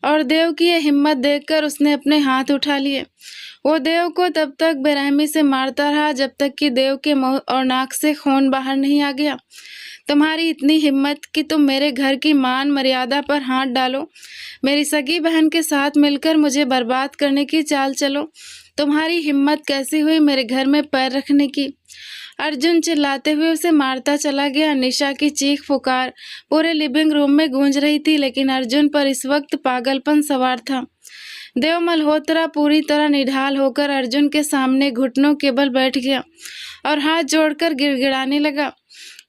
और देव की यह हिम्मत देखकर उसने अपने हाथ उठा लिए। वो देव को तब तक बेरहमी से मारता रहा जब तक कि देव के मुंह और नाक से खून बाहर नहीं आ गया। तुम्हारी इतनी हिम्मत कि तुम मेरे घर की मान मर्यादा पर हाथ डालो, मेरी सगी बहन के साथ मिलकर मुझे बर्बाद करने की चाल चलो। तुम्हारी हिम्मत कैसी हुई मेरे घर में पैर रखने की? अर्जुन चिल्लाते हुए उसे मारता चला गया। निशा की चीख पुकार पूरे लिविंग रूम में गूंज रही थी, लेकिन अर्जुन पर इस वक्त पागलपन सवार था। देव मल्होत्रा पूरी तरह निढाल होकर अर्जुन के सामने घुटनों के बल बैठ गया और हाथ जोड़कर गिड़गिड़ाने लगा।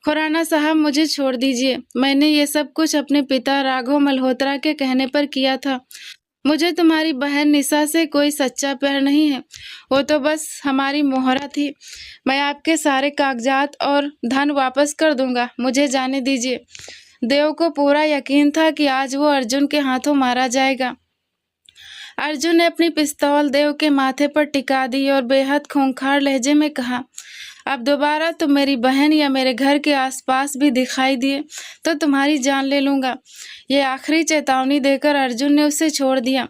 खुराना साहब, मुझे छोड़ दीजिए। मैंने ये सब कुछ अपने पिता राघव मल्होत्रा के कहने पर किया था। मुझे तुम्हारी बहन निशा से कोई सच्चा प्यार नहीं है, वो तो बस हमारी मोहरा थी। मैं आपके सारे कागजात और धन वापस कर दूंगा, मुझे जाने दीजिए। देव को पूरा यकीन था कि आज वो अर्जुन के हाथों मारा जाएगा। अर्जुन ने अपनी पिस्तौल देव के माथे पर टिका दी और बेहद खूंखार लहजे में कहा, अब दोबारा तुम मेरी बहन या मेरे घर के आसपास भी दिखाई दिए तो तुम्हारी जान ले लूँगा। ये आखिरी चेतावनी देकर अर्जुन ने उसे छोड़ दिया।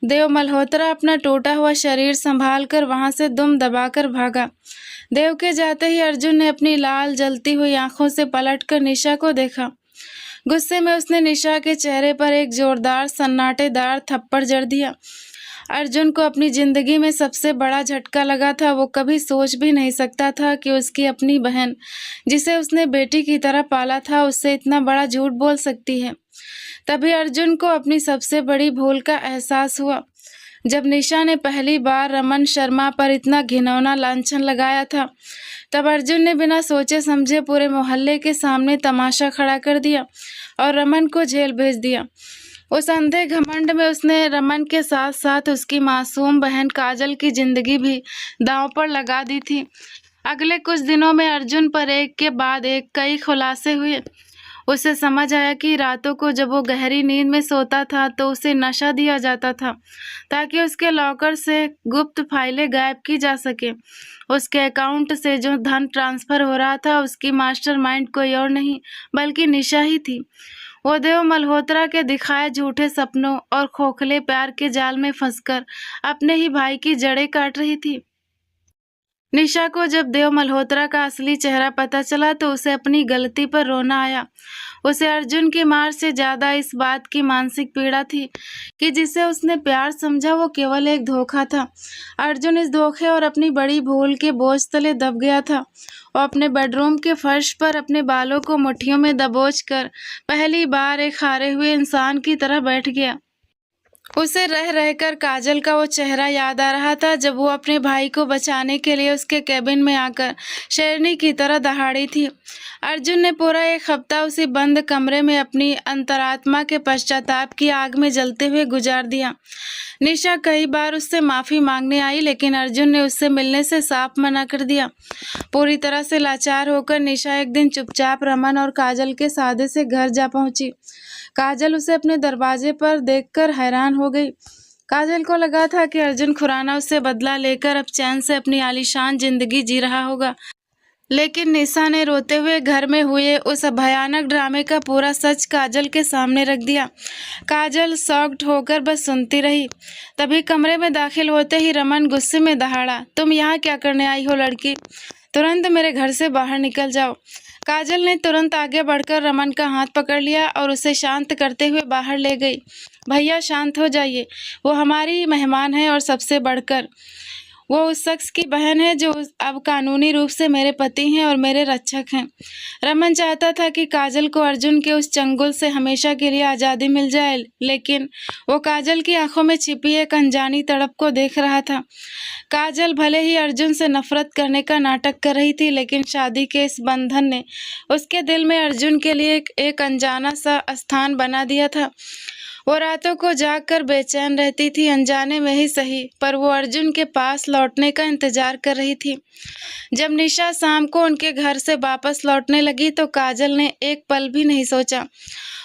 देव मल्होत्रा अपना टूटा हुआ शरीर संभाल कर वहाँ से दुम दबाकर भागा। देव के जाते ही अर्जुन ने अपनी लाल जलती हुई आंखों से पलटकर निशा को देखा। गुस्से में उसने निशा के चेहरे पर एक जोरदार सन्नाटेदार थप्पड़ जड़ दिया। अर्जुन को अपनी जिंदगी में सबसे बड़ा झटका लगा था। वो कभी सोच भी नहीं सकता था कि उसकी अपनी बहन, जिसे उसने बेटी की तरह पाला था, उससे इतना बड़ा झूठ बोल सकती है। तभी अर्जुन को अपनी सबसे बड़ी भूल का एहसास हुआ, जब निशा ने पहली बार रमन शर्मा पर इतना घिनौना लांछन लगाया था। तब अर्जुन ने बिना सोचे समझे पूरे मोहल्ले के सामने तमाशा खड़ा कर दिया और रमन को जेल भेज दिया। उस अंधे घमंड में उसने रमन के साथ साथ उसकी मासूम बहन काजल की जिंदगी भी दांव पर लगा दी थी। अगले कुछ दिनों में अर्जुन पर एक के बाद एक कई खुलासे हुए। उसे समझ आया कि रातों को जब वो गहरी नींद में सोता था तो उसे नशा दिया जाता था ताकि उसके लॉकर से गुप्त फाइलें गायब की जा सके। उसके अकाउंट से जो धन ट्रांसफर हो रहा था उसकी मास्टरमाइंड कोई और नहीं बल्कि निशा ही थी। वो देव मल्होत्रा के दिखाए झूठे सपनों और खोखले प्यार के जाल में फंसकर अपने ही भाई की जड़ें काट रही थी। निशा को जब देव मल्होत्रा का असली चेहरा पता चला तो उसे अपनी गलती पर रोना आया। उसे अर्जुन की मार से ज्यादा इस बात की मानसिक पीड़ा थी कि जिसे उसने प्यार समझा वो केवल एक धोखा था। अर्जुन इस धोखे और अपनी बड़ी भूल के बोझ तले दब गया था। वो अपने बेडरूम के फर्श पर अपने बालों को मुट्ठियों में दबोचकर पहली बार एक हारे हुए इंसान की तरह बैठ गया। उसे रह रहकर काजल का वो चेहरा याद आ रहा था जब वो अपने भाई को बचाने के लिए उसके केबिन में आकर शेरनी की तरह दहाड़ी थी। अर्जुन ने पूरा एक हफ्ता उसी बंद कमरे में अपनी अंतरात्मा के पश्चाताप की आग में जलते हुए गुजार दिया। निशा कई बार उससे माफ़ी मांगने आई लेकिन अर्जुन ने उससे मिलने से साफ मना कर दिया। पूरी तरह से लाचार होकर निशा एक दिन चुपचाप रमन और काजल के सादे से घर जा पहुंची। काजल उसे अपने दरवाजे पर देखकर हैरान हो गई। काजल को लगा था कि अर्जुन खुराना उससे बदला लेकर अब चैन से अपनी आलीशान जिंदगी जी रहा होगा, लेकिन निशा ने रोते हुए घर में हुए उस भयानक ड्रामे का पूरा सच काजल के सामने रख दिया। काजल शॉक्ड होकर बस सुनती रही। तभी कमरे में दाखिल होते ही रमन गुस्से में दहाड़ा, तुम यहाँ क्या करने आई हो लड़की? तुरंत मेरे घर से बाहर निकल जाओ। काजल ने तुरंत आगे बढ़कर रमन का हाथ पकड़ लिया और उसे शांत करते हुए बाहर ले गई। भैया शांत हो जाइए, वो हमारी मेहमान है और सबसे बढ़कर वो उस शख्स की बहन है जो अब कानूनी रूप से मेरे पति हैं और मेरे रक्षक हैं। रमन चाहता था कि काजल को अर्जुन के उस चंगुल से हमेशा के लिए आज़ादी मिल जाए, लेकिन वो काजल की आंखों में छिपी एक अनजानी तड़प को देख रहा था। काजल भले ही अर्जुन से नफरत करने का नाटक कर रही थी, लेकिन शादी के इस बंधन ने उसके दिल में अर्जुन के लिए एक अनजाना सा स्थान बना दिया था। वो रातों को जागकर बेचैन रहती थी, अनजाने में ही सही, पर वो अर्जुन के पास लौटने का इंतजार कर रही थी। जब निशा शाम को उनके घर से वापस लौटने लगी तो काजल ने एक पल भी नहीं सोचा।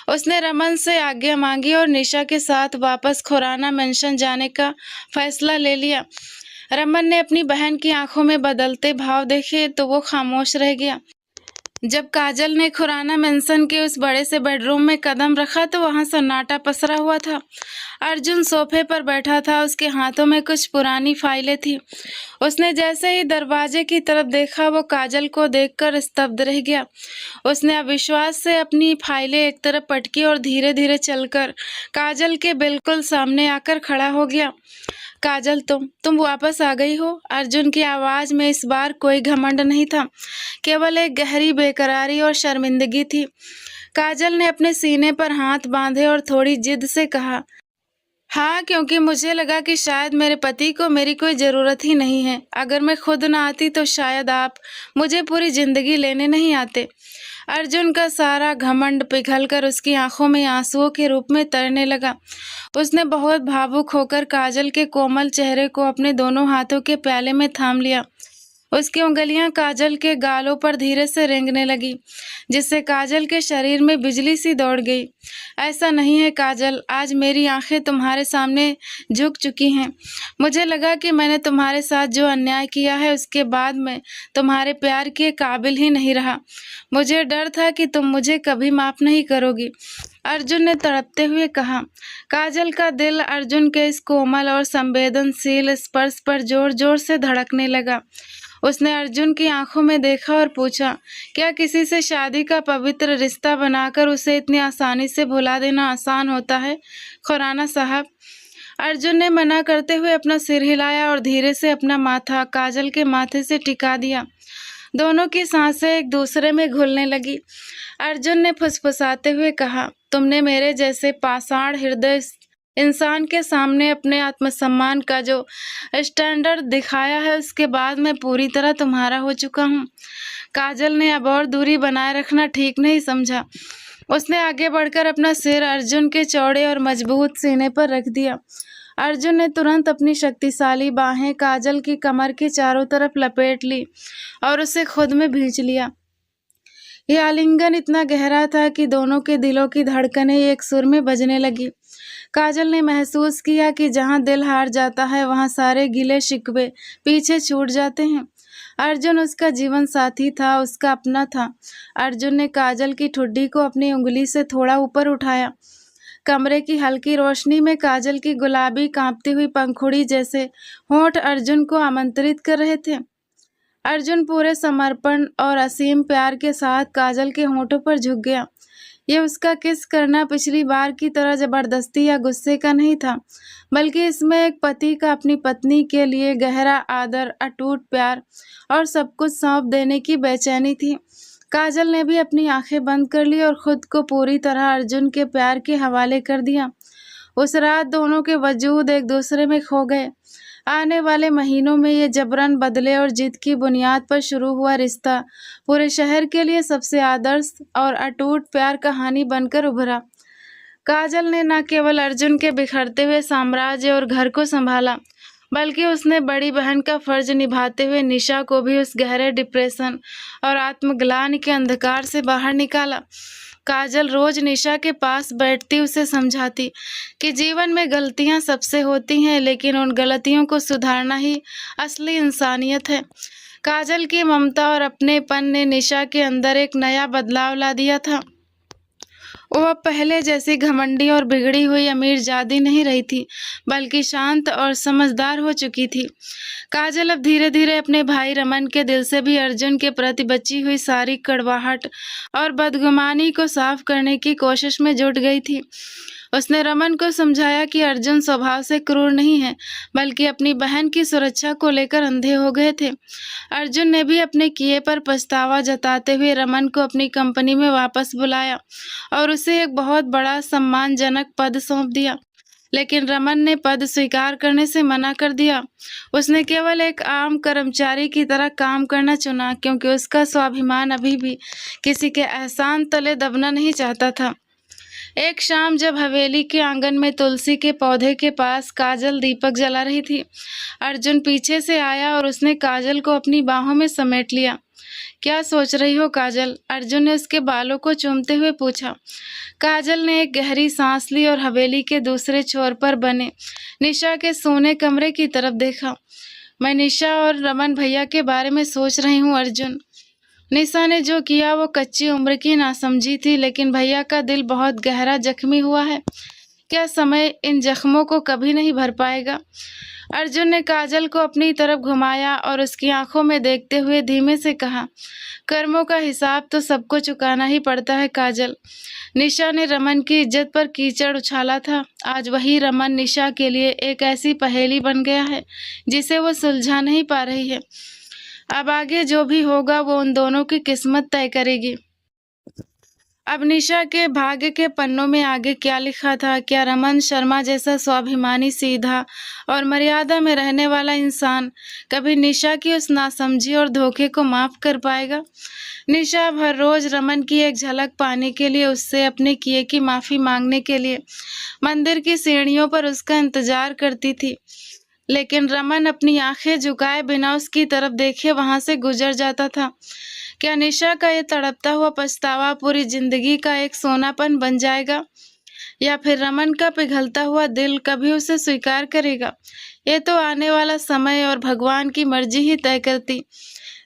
उसने रमन से आज्ञा मांगी और निशा के साथ वापस खुराना मेंशन जाने का फैसला ले लिया। रमन ने अपनी बहन की आंखों में बदलते भाव देखे तो वो खामोश रह गया। जब काजल ने खुराना मेंशन के उस बड़े से बेडरूम में कदम रखा तो वहां सन्नाटा पसरा हुआ था। अर्जुन सोफे पर बैठा था, उसके हाथों में कुछ पुरानी फाइलें थी। उसने जैसे ही दरवाजे की तरफ देखा वो काजल को देखकर स्तब्ध रह गया। उसने अविश्वास से अपनी फाइलें एक तरफ पटकी और धीरे धीरे चलकर काजल के बिल्कुल सामने आकर खड़ा हो गया। काजल, तुम वापस आ गई हो। अर्जुन की आवाज़ में इस बार कोई घमंड नहीं था, केवल एक गहरी बेकरारी और शर्मिंदगी थी। काजल ने अपने सीने पर हाथ बांधे और थोड़ी जिद से कहा, हाँ, क्योंकि मुझे लगा कि शायद मेरे पति को मेरी कोई ज़रूरत ही नहीं है। अगर मैं खुद ना आती तो शायद आप मुझे पूरी ज़िंदगी लेने नहीं आते। अर्जुन का सारा घमंड पिघलकर उसकी आंखों में आंसुओं के रूप में तैरने लगा। उसने बहुत भावुक होकर काजल के कोमल चेहरे को अपने दोनों हाथों के प्याले में थाम लिया। उसकी उंगलियां काजल के गालों पर धीरे से रेंगने लगी, जिससे काजल के शरीर में बिजली सी दौड़ गई। ऐसा नहीं है काजल, आज मेरी आंखें तुम्हारे सामने झुक चुकी हैं। मुझे लगा कि मैंने तुम्हारे साथ जो अन्याय किया है उसके बाद मैं तुम्हारे प्यार के काबिल ही नहीं रहा। मुझे डर था कि तुम मुझे कभी माफ़ नहीं करोगी, अर्जुन ने तड़पते हुए कहा। काजल का दिल अर्जुन के इस कोमल और संवेदनशील स्पर्श पर जोर जोर से धड़कने लगा। उसने अर्जुन की आंखों में देखा और पूछा, क्या किसी से शादी का पवित्र रिश्ता बनाकर उसे इतनी आसानी से भुला देना आसान होता है खुराना साहब? अर्जुन ने मना करते हुए अपना सिर हिलाया और धीरे से अपना माथा काजल के माथे से टिका दिया। दोनों की सांसें एक दूसरे में घुलने लगी। अर्जुन ने फुसफुसाते हुए कहा, तुमने मेरे जैसे पाषाण हृदय इंसान के सामने अपने आत्मसम्मान का जो स्टैंडर्ड दिखाया है उसके बाद मैं पूरी तरह तुम्हारा हो चुका हूँ। काजल ने अब और दूरी बनाए रखना ठीक नहीं समझा। उसने आगे बढ़कर अपना सिर अर्जुन के चौड़े और मजबूत सीने पर रख दिया। अर्जुन ने तुरंत अपनी शक्तिशाली बाहें काजल की कमर के चारों तरफ लपेट ली और उसे खुद में भींच लिया। ये आलिंगन इतना गहरा था कि दोनों के दिलों की धड़कनें एक सुर में बजने लगी। काजल ने महसूस किया कि जहाँ दिल हार जाता है वहाँ सारे गिले शिकवे पीछे छूट जाते हैं। अर्जुन उसका जीवन साथी था, उसका अपना था। अर्जुन ने काजल की ठुड्डी को अपनी उंगली से थोड़ा ऊपर उठाया। कमरे की हल्की रोशनी में काजल की गुलाबी कांपती हुई पंखुड़ी जैसे होंठ अर्जुन को आमंत्रित कर रहे थे। अर्जुन पूरे समर्पण और असीम प्यार के साथ काजल के होंठों पर झुक गया। ये उसका किस करना पिछली बार की तरह जबरदस्ती या गुस्से का नहीं था, बल्कि इसमें एक पति का अपनी पत्नी के लिए गहरा आदर, अटूट प्यार और सब कुछ सौंप देने की बेचैनी थी। काजल ने भी अपनी आंखें बंद कर ली और खुद को पूरी तरह अर्जुन के प्यार के हवाले कर दिया। उस रात दोनों के वजूद एक दूसरे में खो गए। आने वाले महीनों में ये जबरन बदले और जिद की बुनियाद पर शुरू हुआ रिश्ता पूरे शहर के लिए सबसे आदर्श और अटूट प्यार कहानी बनकर उभरा। काजल ने न केवल अर्जुन के बिखरते हुए साम्राज्य और घर को संभाला, बल्कि उसने बड़ी बहन का फर्ज निभाते हुए निशा को भी उस गहरे डिप्रेशन और आत्मग्लानि के अंधकार से बाहर निकाला। काजल रोज निशा के पास बैठती उसे समझाती कि जीवन में गलतियां सबसे होती हैं, लेकिन उन गलतियों को सुधारना ही असली इंसानियत है। काजल की ममता और अपनेपन ने निशा के अंदर एक नया बदलाव ला दिया था। वो अब पहले जैसी घमंडी और बिगड़ी हुई अमीरजादी नहीं रही थी, बल्कि शांत और समझदार हो चुकी थी। काजल अब धीरे धीरे अपने भाई रमन के दिल से भी अर्जुन के प्रति बची हुई सारी कड़वाहट और बदगुमानी को साफ करने की कोशिश में जुट गई थी। उसने रमन को समझाया कि अर्जुन स्वभाव से क्रूर नहीं है, बल्कि अपनी बहन की सुरक्षा को लेकर अंधे हो गए थे। अर्जुन ने भी अपने किए पर पछतावा जताते हुए रमन को अपनी कंपनी में वापस बुलाया और उसे एक बहुत बड़ा सम्मानजनक पद सौंप दिया। लेकिन रमन ने पद स्वीकार करने से मना कर दिया। उसने केवल एक आम कर्मचारी की तरह काम करना चुना, क्योंकि उसका स्वाभिमान अभी भी किसी के एहसान तले दबना नहीं चाहता था। एक शाम जब हवेली के आंगन में तुलसी के पौधे के पास काजल दीपक जला रही थी, अर्जुन पीछे से आया और उसने काजल को अपनी बाहों में समेट लिया। क्या सोच रही हो काजल? अर्जुन ने उसके बालों को चूमते हुए पूछा। काजल ने एक गहरी सांस ली और हवेली के दूसरे छोर पर बने निशा के सोने कमरे की तरफ देखा। मैं निशा और रमन भैया के बारे में सोच रही हूँ अर्जुन। निशा ने जो किया वो कच्ची उम्र की नासमझी थी, लेकिन भैया का दिल बहुत गहरा जख्मी हुआ है। क्या समय इन जख्मों को कभी नहीं भर पाएगा? अर्जुन ने काजल को अपनी तरफ घुमाया और उसकी आंखों में देखते हुए धीमे से कहा, कर्मों का हिसाब तो सबको चुकाना ही पड़ता है काजल। निशा ने रमन की इज्जत पर कीचड़ उछाला था। आज वही रमन निशा के लिए एक ऐसी पहेली बन गया है जिसे वो सुलझा नहीं पा रही है। अब आगे जो भी होगा वो उन दोनों की किस्मत तय करेगी। अब निशा के भाग्य के पन्नों में आगे क्या लिखा था? क्या रमन शर्मा जैसा स्वाभिमानी, सीधा और मर्यादा में रहने वाला इंसान कभी निशा की उस नासमझी और धोखे को माफ कर पाएगा? निशा अब हर रोज रमन की एक झलक पाने के लिए, उससे अपने किए की माफी मांगने के लिए मंदिर की सीढ़ियों पर उसका इंतजार करती थी, लेकिन रमन अपनी आंखें झुकाए बिना उसकी तरफ देखे वहां से गुजर जाता था। क्या निशा का ये तड़पता हुआ पछतावा पूरी जिंदगी का एक सोनापन बन जाएगा, या फिर रमन का पिघलता हुआ दिल कभी उसे स्वीकार करेगा? ये तो आने वाला समय और भगवान की मर्जी ही तय करती।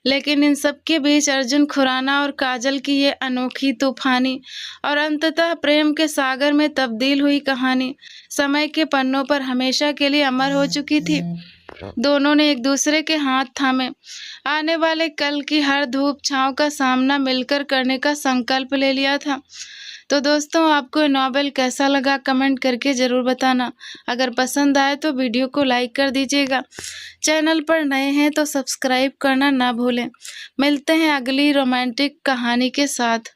लेकिन इन सब के बीच अर्जुन खुराना और काजल की ये अनोखी, तूफानी और अंततः प्रेम के सागर में तब्दील हुई कहानी समय के पन्नों पर हमेशा के लिए अमर हो चुकी थी। दोनों ने एक दूसरे के हाथ थामे आने वाले कल की हर धूप छांव का सामना मिलकर करने का संकल्प ले लिया था। तो दोस्तों, आपको ये नॉवेल कैसा लगा कमेंट करके ज़रूर बताना। अगर पसंद आए तो वीडियो को लाइक कर दीजिएगा। चैनल पर नए हैं तो सब्सक्राइब करना ना भूलें। मिलते हैं अगली रोमांटिक कहानी के साथ।